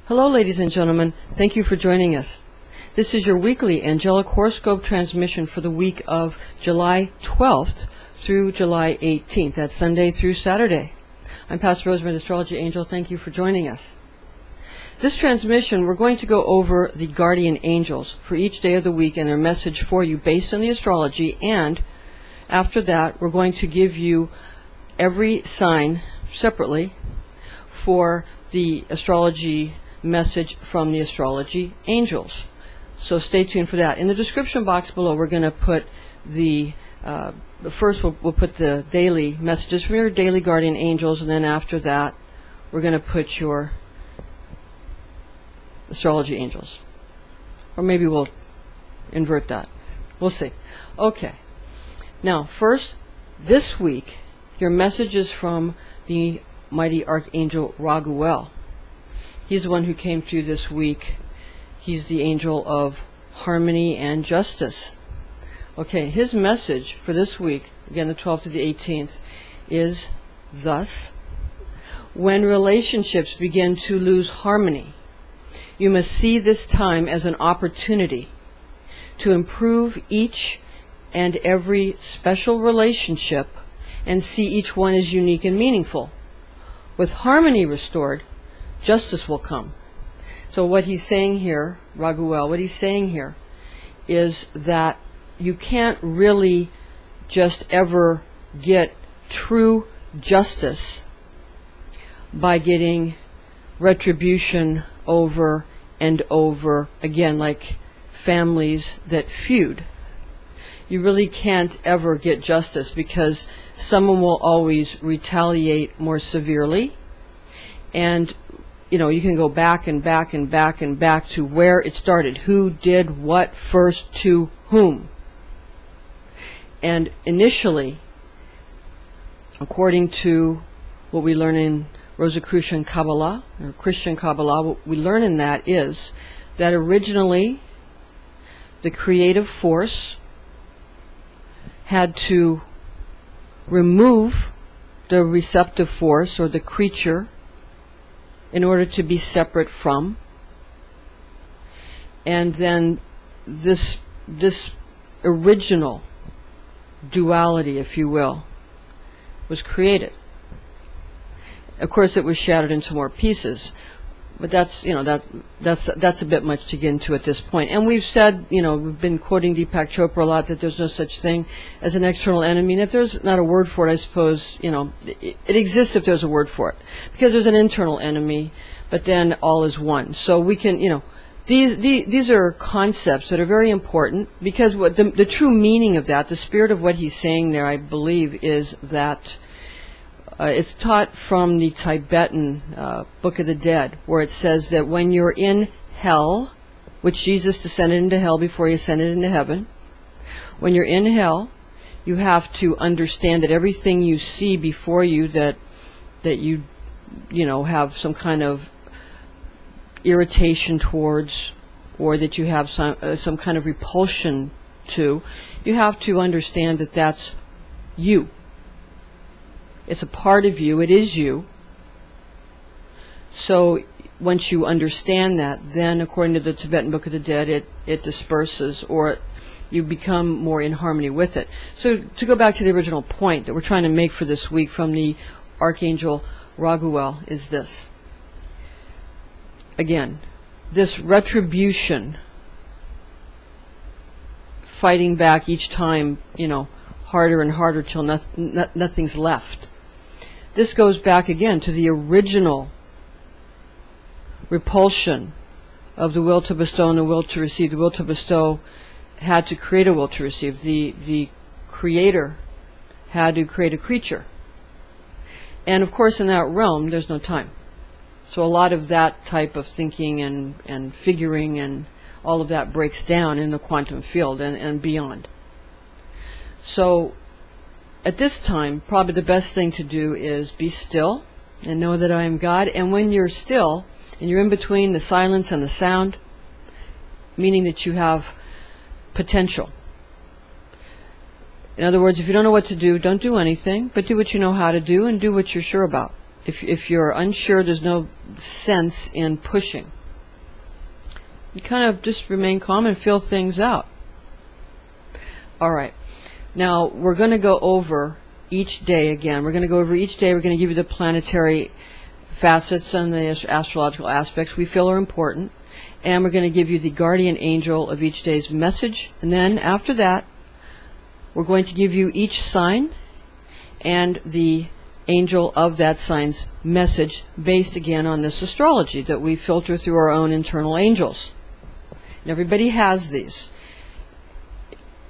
Hello, ladies and gentlemen. Thank you for joining us. This is your weekly angelic horoscope transmission for the week of July 12th through July 18th. That's Sunday through Saturday. I'm Pastor Rosemary, Astrology Angel. Thank you for joining us. This transmission, we're going to go over the guardian angels for each day of the week and their message for you based on the astrology. And after that, we're going to give you every sign separately for the astrology message from the astrology angels. So stay tuned for that. In the description box below, we're going to put the first we'll put the daily messages from your daily guardian angels, and then after that we're going to put your astrology angels, or maybe we'll invert that. We'll see. Okay, now first, this week your message is from the mighty Archangel Raguel. He's the one who came through this week. He's the angel of harmony and justice. Okay, his message for this week, again the 12th to the 18th, is thus: when relationships begin to lose harmony, you must see this time as an opportunity to improve each and every special relationship and see each one as unique and meaningful. With harmony restored, justice will come. So what he's saying here, Raguel, what he's saying here is that you can't really just ever get true justice by getting retribution over and over again, like families that feud. You really can't ever get justice because someone will always retaliate more severely, and you can go back and back and back and back to where it started. Who did what first to whom? And initially, according to what we learn in Rosicrucian Kabbalah, or Christian Kabbalah, what we learn in that is that originally the creative force had to remove the receptive force, or the creature, in order to be separate from. And then this original duality, if you will, was created. Of course, it was shattered into more pieces, but that's a bit much to get into at this point. And we've said, we've been quoting Deepak Chopra a lot, that there's no such thing as an external enemy. And if there's not a word for it, I suppose, it exists if there's a word for it, because there's an internal enemy, but then all is one. So we can, these are concepts that are very important, because what the true meaning of that, the spirit of what he's saying there, I believe, is that it's taught from the Tibetan Book of the Dead, where it says that when you're in hell, which Jesus descended into hell before he ascended into heaven, when you're in hell, you have to understand that everything you see before you that you have some kind of irritation towards, or that you have some kind of repulsion to, you have to understand that that's you. It's a part of you. It is you. So once you understand that, then according to the Tibetan Book of the Dead, it disperses, or you become more in harmony with it. So to go back to the original point that we're trying to make for this week from the Archangel Raguel is this. Again, this retribution, fighting back each time, harder and harder till nothing's left. This goes back again to the original repulsion of the will to bestow and the will to receive. The will to bestow had to create a will to receive. The creator had to create a creature. And of course in that realm there's no time. So a lot of that type of thinking and figuring and all of that breaks down in the quantum field and beyond. So at this time, probably the best thing to do is be still and know that I am God. And when you're still, and you're in between the silence and the sound, meaning that you have potential. In other words, if you don't know what to do, don't do anything, but do what you know how to do and do what you're sure about. If you're unsure, there's no sense in pushing. You kind of just remain calm and feel things out. All right. Now, we're going to go over each day again. We're going to go over each day. We're going to give you the planetary facets and the astrological aspects we feel are important. And we're going to give you the guardian angel of each day's message. And then after that, we're going to give you each sign and the angel of that sign's message based again on this astrology that we filter through our own internal angels. And everybody has these.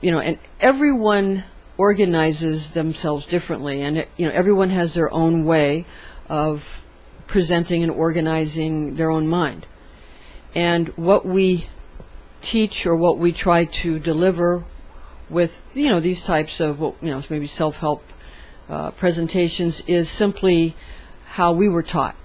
You know, and everyone organizes themselves differently, and everyone has their own way of presenting and organizing their own mind. And what we teach, or what we try to deliver with these types of maybe self-help presentations, is simply how we were taught.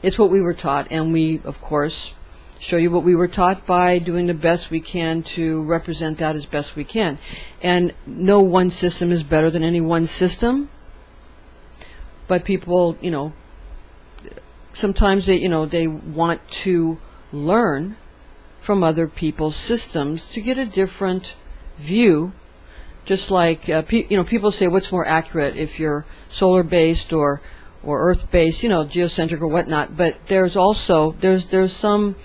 It's what we were taught, and we of course show you what we were taught by doing the best we can to represent that as best we can. And no one system is better than any one system, but people, sometimes they want to learn from other people's systems to get a different view. Just like people say, what's more accurate, if you're solar based or earth based, geocentric or whatnot. But there's also there's some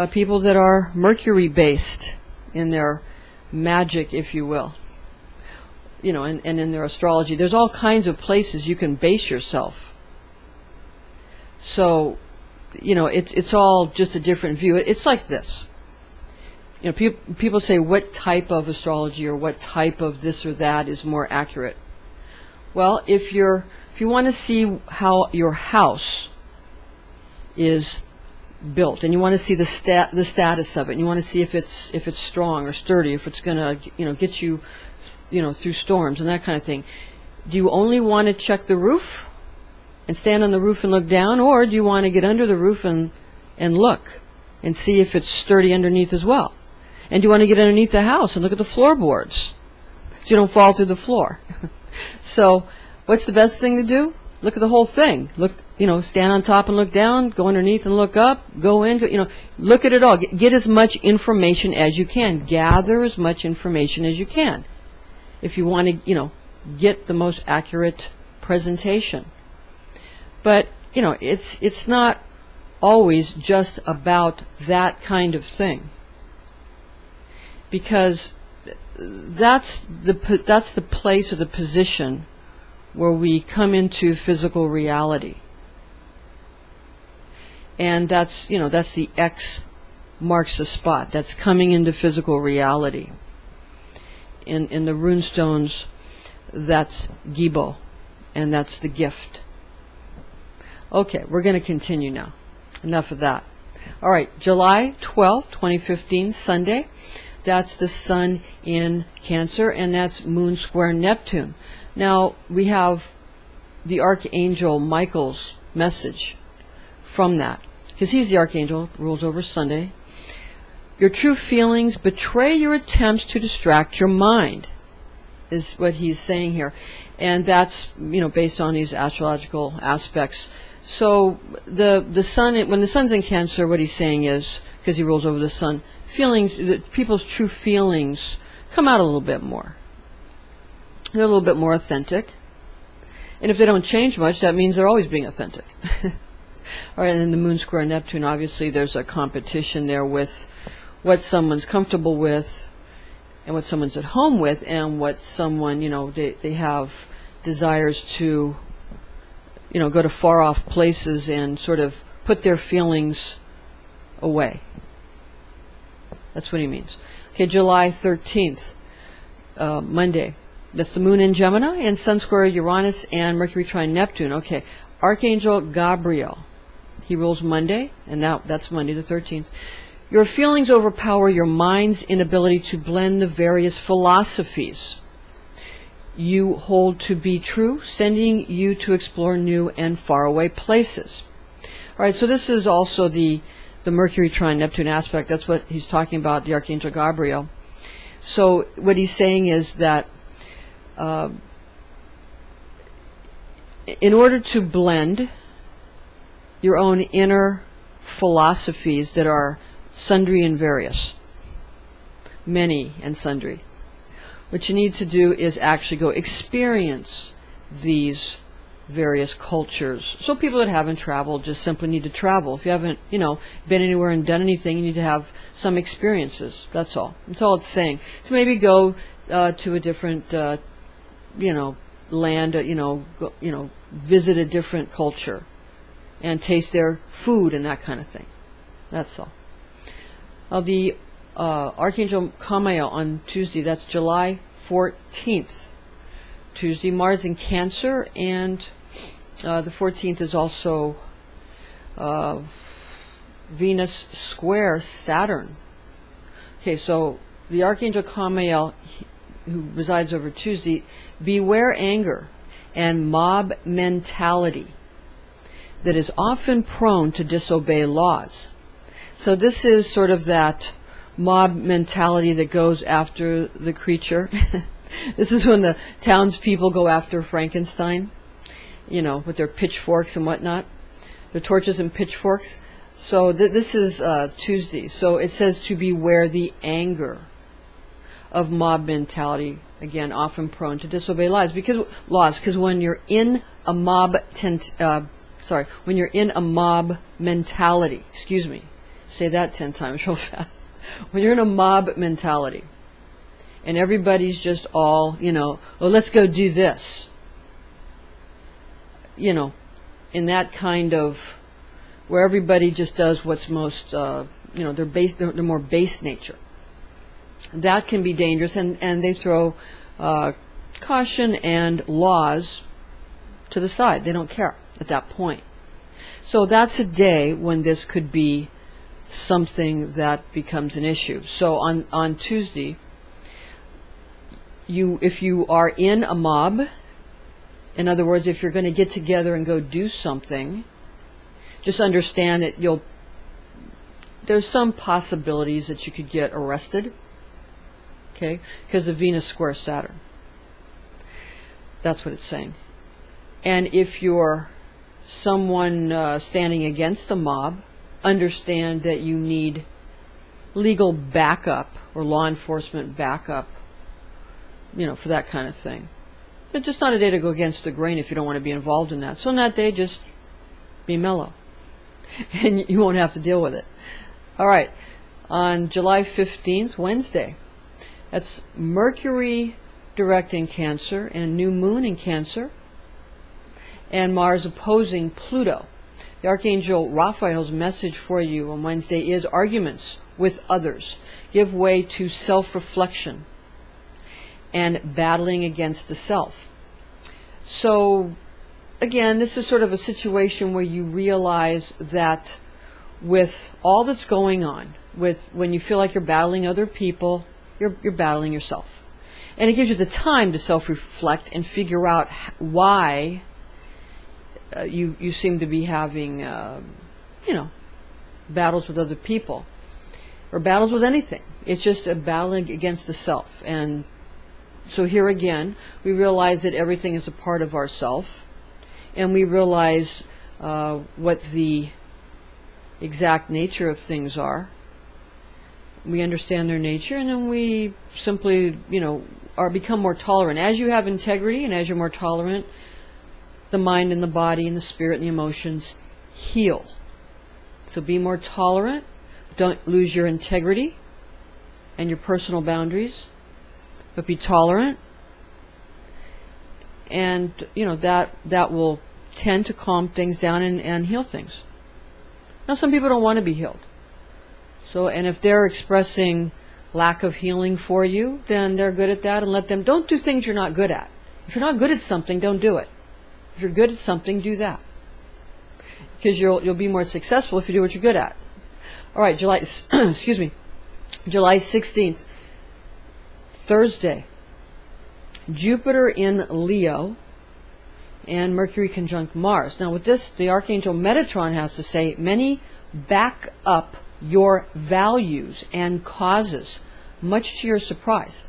people that are Mercury based in their magic, if you will, and in their astrology. There's all kinds of places you can base yourself. So it's all just a different view. It's like this. People say, what type of astrology or what type of this or that is more accurate? Well, if you want to see how your house is built, and you want to see the status of it, and you want to see if it's strong or sturdy, if it's going to get you through storms and that kind of thing, do you only want to check the roof and stand on the roof and look down, or do you want to get under the roof and look and see if it's sturdy underneath as well? And do you want to get underneath the house and look at the floorboards so you don't fall through the floor? So what's the best thing to do? Look at the whole thing. Look, stand on top and look down, go underneath and look up, go in, look at it all. Get as much information as you can. Gather as much information as you can if you want to, get the most accurate presentation. But, it's not always just about that kind of thing, because that's the place or the position where we come into physical reality. And that's the X marks the spot. That's coming into physical reality. In the runestones, that's Gibo, and that's the gift. Okay, we're going to continue now. Enough of that. All right, July 12th, 2015, Sunday. That's the Sun in Cancer, and that's Moon square Neptune. Now, we have the Archangel Michael's message from that, because he's the Archangel, rules over Sunday. Your true feelings betray your attempts to distract your mind, is what he's saying here. And that's, based on these astrological aspects. So the Sun, when the Sun's in Cancer, what he's saying is, because he rules over the Sun, people's true feelings come out a little bit more. They're a little bit more authentic. And if they don't change much, that means they're always being authentic. All right, and then the Moon square Neptune, obviously there's a competition there with what someone's comfortable with and what someone's at home with, and what someone, they have desires to, go to far off places and sort of put their feelings away. That's what he means. Okay, July 13th, Monday. That's the Moon in Gemini and Sun square Uranus and Mercury trine Neptune. Okay, Archangel Gabriel. He rules Monday, and that's Monday the 13th. Your feelings overpower your mind's inability to blend the various philosophies you hold to be true, sending you to explore new and faraway places. All right, so this is also the Mercury trine Neptune aspect. That's what he's talking about, the Archangel Gabriel. So what he's saying is that in order to blend your own inner philosophies that are sundry and various. Many and sundry. What you need to do is actually go experience these various cultures. So people that haven't traveled just simply need to travel. If you haven't, been anywhere and done anything, you need to have some experiences. That's all. That's all it's saying. So maybe go to a different, land, visit a different culture and taste their food and that kind of thing. That's all. The Archangel Camael on Tuesday, that's July 14th. Tuesday, Mars in Cancer, and the 14th is also Venus square Saturn. Okay, so the Archangel Camael, who resides over Tuesday, beware anger and mob mentality that is often prone to disobey laws. So this is sort of that mob mentality that goes after the creature. This is when the townspeople go after Frankenstein, with their pitchforks and whatnot, their torches and pitchforks. So this is Tuesday. So it says to beware the anger of mob mentality, again, often prone to disobey because when you're in a mob when you're in a mob mentality, say that 10 times real fast. When you're in a mob mentality and everybody's just all, oh, let's go do this, in that kind of where everybody just does what's most, they're more base nature. That can be dangerous, and they throw caution and laws to the side. They don't care at that point. So that's a day when this could be something that becomes an issue. So on Tuesday, if you are in a mob, in other words, if you're going to get together and go do something, just understand that there's some possibilities that you could get arrested, okay, because of Venus square Saturn. That's what it's saying. And if you're someone standing against the mob, understand that you need legal backup or law enforcement backup, for that kind of thing. It's just not a day to go against the grain if you don't want to be involved in that. So on that day, just be mellow, and you won't have to deal with it. All right, on July 15th, Wednesday, that's Mercury direct in Cancer and new moon in Cancer, and Mars opposing Pluto. The Archangel Raphael's message for you on Wednesday is arguments with others. Give way to self-reflection and battling against the self. So, again, this is sort of a situation where you realize that with all that's going on, when you feel like you're battling other people, you're battling yourself. And it gives you the time to self-reflect and figure out why you seem to be having, battles with other people, or battles with anything. It's just a battling against the self. And so here again, we realize that everything is a part of ourself, and we realize what the exact nature of things are. We understand their nature, and then we simply, become more tolerant. As you have integrity and as you're more tolerant, the mind and the body and the spirit and the emotions heal. So be more tolerant. Don't lose your integrity and your personal boundaries, but be tolerant. And, that will tend to calm things down and heal things. Now, some people don't want to be healed. So, and if they're expressing lack of healing for you, then they're good at that, and let them. Don't do things you're not good at. If you're not good at something, don't do it. If you're good at something, do that. Because you'll be more successful if you do what you're good at. All right, July 16th, Thursday. Jupiter in Leo and Mercury conjunct Mars. Now with this, the Archangel Metatron has to say, many back up your values and causes, much to your surprise.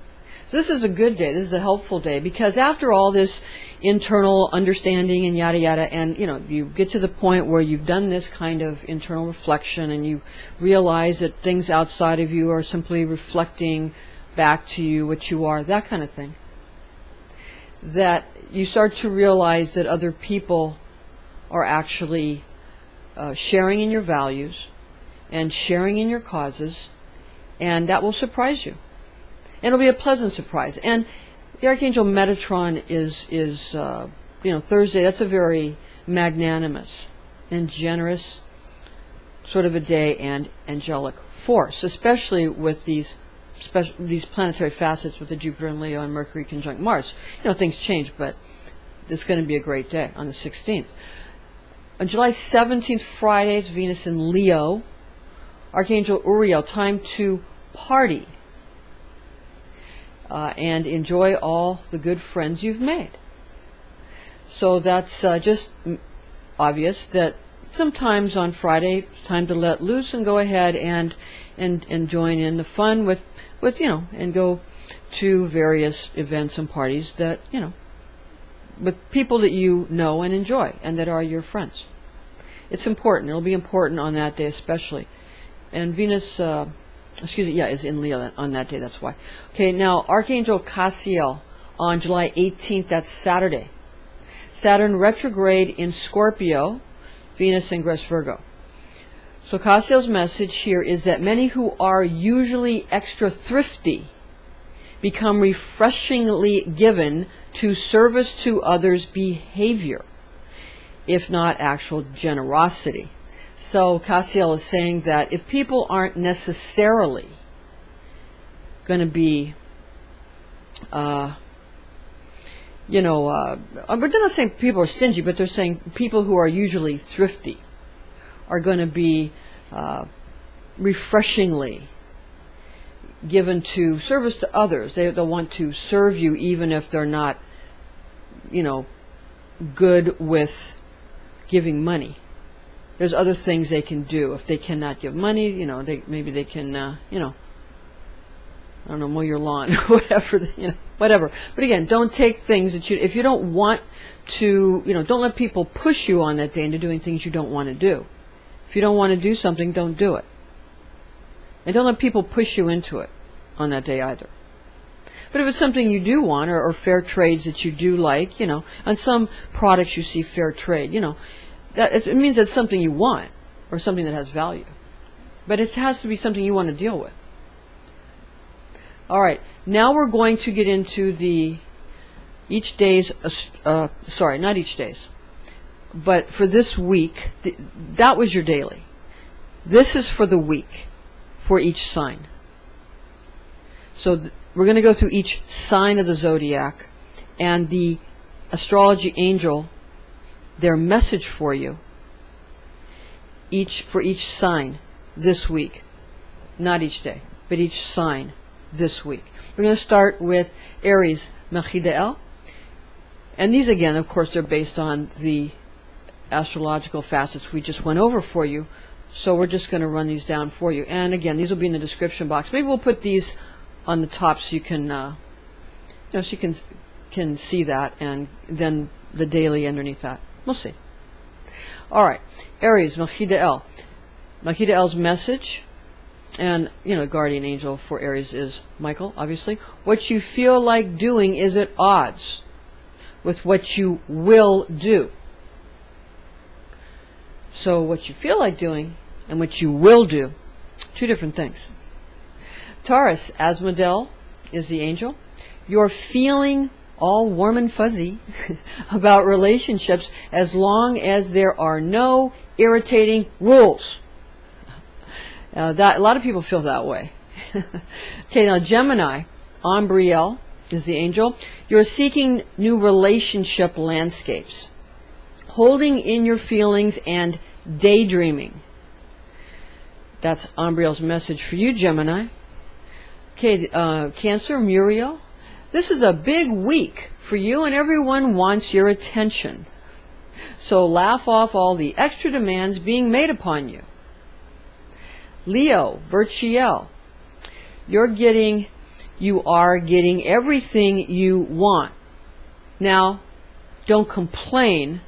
So this is a good day. This is a helpful day, because after all this internal understanding and yada yada, and you know, you get to the point where you've done this kind of internal reflection and you realize that things outside of you are simply reflecting back to you what you are, that kind of thing. That you start to realize that other people are actually sharing in your values and sharing in your causes, and that will surprise you. And it'll be a pleasant surprise. And the Archangel Metatron is you know, Thursday. That's a very magnanimous and generous sort of a day and angelic force, especially with these planetary facets with the Jupiter and Leo and Mercury conjunct Mars. You know, things change, but it's going to be a great day on the 16th. On July 17th, Friday, it's Venus in Leo. Archangel Uriel, time to party and enjoy all the good friends you've made. So that's just obvious that sometimes on Friday, it's time to let loose and go ahead and join in the fun with you know, and go to various events and parties that, you know, with people that you know and enjoy and that are your friends. It's important. It'll be important on that day especially. And Venus, excuse me, yeah, is in Leo on that day, that's why. Okay, now Archangel Cassiel on July 18th, that's Saturday. Saturn retrograde in Scorpio, Venus ingress Virgo. So Cassiel's message here is that many who are usually extra thrifty become refreshingly given to service to others' behavior, if not actual generosity. So Cassiel is saying that if people aren't necessarily going to be, you know, they're not saying people are stingy, but they're saying people who are usually thrifty are going to be refreshingly given to service to others. They'll want to serve you even if they're not, you know, good with giving money. There's other things they can do. If they cannot give money, you know, maybe they can, you know, I don't know, mow your lawn, whatever, you know, whatever. But again, don't take things that you, if you don't want to, you know, don't let people push you on that day into doing things you don't want to do. If you don't want to do something, don't do it. And don't let people push you into it on that day either. But if it's something you do want, or fair trades that you do like, you know, on some products you see fair trade, you know, it means it's something you want, or something that has value. But it has to be something you want to deal with. All right, now we're going to get into the each day's, sorry, not each day's, but for this week, that was your daily. This is for the week, for each sign. So we're going to go through each sign of the zodiac, and the astrology angel, their message for you, for each sign this week. Not each day, but each sign this week. We're going to start with Aries, Michael. And these, again, of course, they're based on the astrological facets we just went over for you. So we're just going to run these down for you. And again, these will be in the description box. Maybe we'll put these on the top so you can, you know, so you can see that, and then the daily underneath that. We'll see. All right, Aries, Michael. Michael's message, and you know, guardian angel for Aries is Michael, obviously. What you feel like doing is at odds with what you will do. So what you feel like doing and what you will do, two different things. Taurus, Asmodel is the angel. You're feeling all warm and fuzzy about relationships as long as there are no irritating rules. A lot of people feel that way. Okay, now Gemini, Umbriel is the angel. You're seeking new relationship landscapes, holding in your feelings and daydreaming. That's Umbriel's message for you, Gemini. Okay, Cancer, Muriel. This is a big week for you, and everyone wants your attention. So laugh off all the extra demands being made upon you. Leo, Virchiel. You're getting you are getting everything you want. Now, don't complain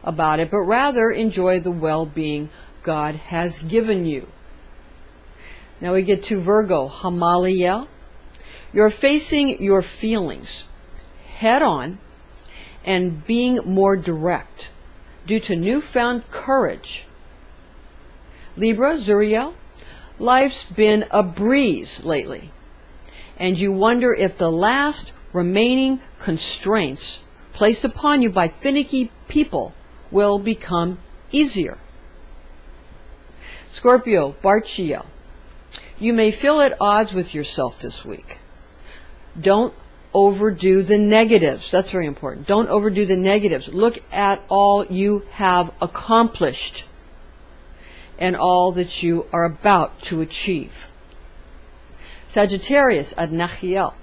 about it, but rather enjoy the well-being God has given you. Now we get to Virgo, Camael. You're facing your feelings head on and being more direct due to newfound courage. Libra, Uriel. Life's been a breeze lately, and you wonder if the last remaining constraints placed upon you by finicky people will become easier. Scorpio, Cassiel. You may feel at odds with yourself this week. Don't overdo the negatives. That's very important. Don't overdo the negatives. Look at all you have accomplished and all that you are about to achieve. Sagittarius, ANGEL.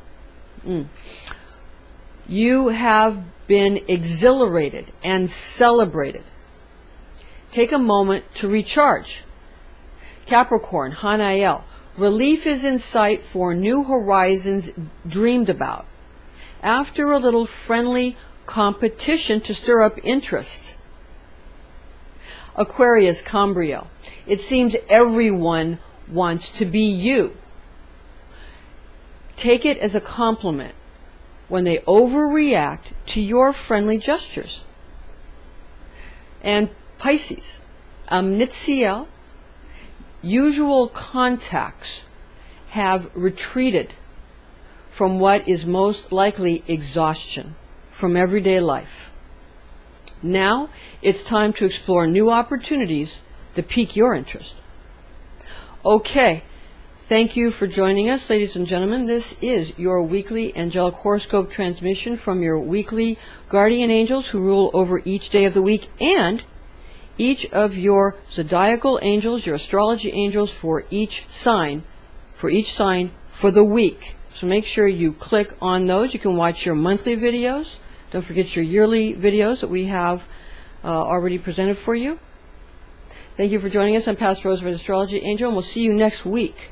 You have been exhilarated and celebrated. Take a moment to recharge. Capricorn, Hanael. Relief is in sight for new horizons dreamed about, after a little friendly competition to stir up interest. Aquarius, Gabriel. It seems everyone wants to be you. Take it as a compliment when they overreact to your friendly gestures. And Pisces, Cassiel. Usual contacts have retreated from what is most likely exhaustion from everyday life. Now it's time to explore new opportunities that pique your interest. Okay, thank you for joining us, ladies and gentlemen. This is your weekly angelic horoscope transmission from your weekly guardian angels who rule over each day of the week, and each of your zodiacal angels, your astrology angels for each sign for the week. So make sure you click on those. You can watch your monthly videos. Don't forget your yearly videos that we have already presented for you. Thank you for joining us. I'm Pastor Rose, Astrology Angel, and we'll see you next week.